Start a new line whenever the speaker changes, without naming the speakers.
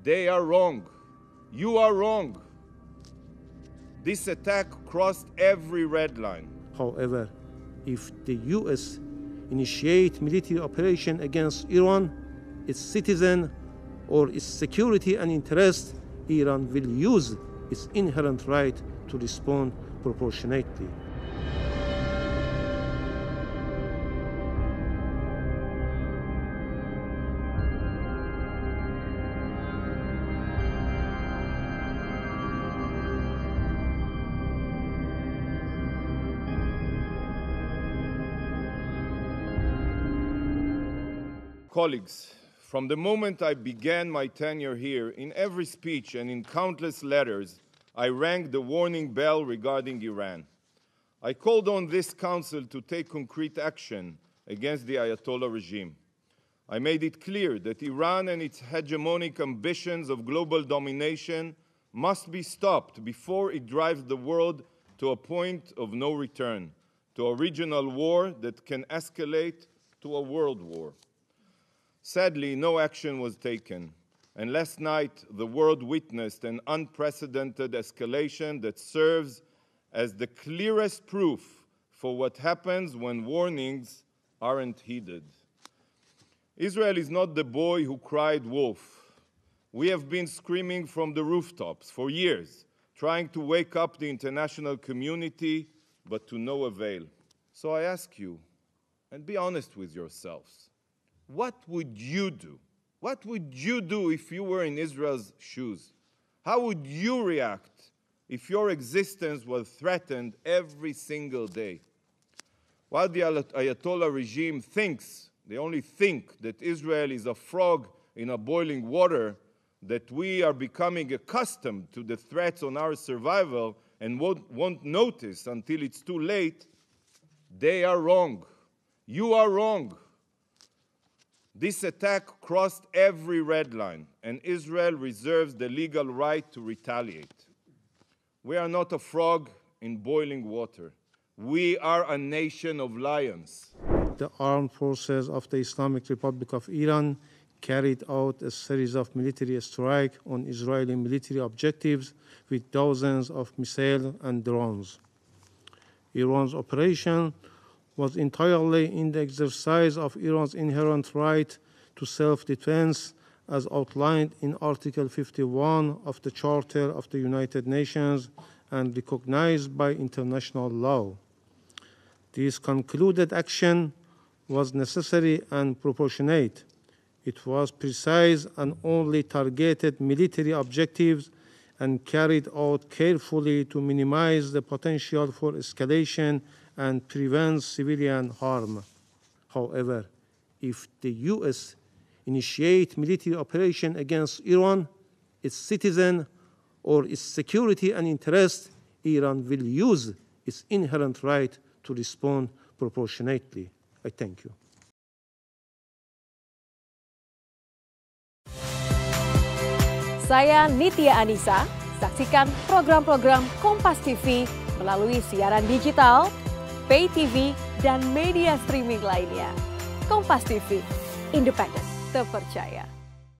They are wrong. You are wrong. This attack crossed every red line.
However, if the U.S. initiate military operation against Iran, its citizen, or its security and interest, Iran will use its inherent right to respond proportionately.
Colleagues, from the moment I began my tenure here, in every speech and in countless letters, I rang the warning bell regarding Iran. I called on this Council to take concrete action against the Ayatollah regime. I made it clear that Iran and its hegemonic ambitions of global domination must be stopped before it drives the world to a point of no return, to a regional war that can escalate to a world war. Sadly, no action was taken, and last night the world witnessed an unprecedented escalation that serves as the clearest proof for what happens when warnings aren't heeded. Israel is not the boy who cried wolf. We have been screaming from the rooftops for years, trying to wake up the international community, but to no avail. So I ask you, and be honest with yourselves, what would you do? What would you do if you were in Israel's shoes? How would you react if your existence was threatened every single day? While the Ayatollah regime thinks, they only think, that Israel is a frog in a boiling water, that we are becoming accustomed to the threats on our survival and won't notice until it's too late, they are wrong. You are wrong. This attack crossed every red line, and Israel reserves the legal right to retaliate. We are not a frog in boiling water. We are a nation of lions.
The armed forces of the Islamic Republic of Iran carried out a series of military strikes on Israeli military objectives with dozens of missiles and drones. Iran's operation was entirely in the exercise of Iran's inherent right to self-defense as outlined in Article 51 of the Charter of the United Nations and recognized by international law. This concluded action was necessary and proportionate. It was precise and only targeted military objectives and carried out carefully to minimize the potential for escalation and prevent civilian harm. However, if the U.S. initiate military operation against Iran, its citizen, or its security and interest, Iran will use its inherent right to respond proportionately. I thank you.
Saya Nitya Anissa, saksikan program-program Kompas TV melalui siaran digital, pay TV, dan media streaming lainnya. Kompas TV, independen, terpercaya.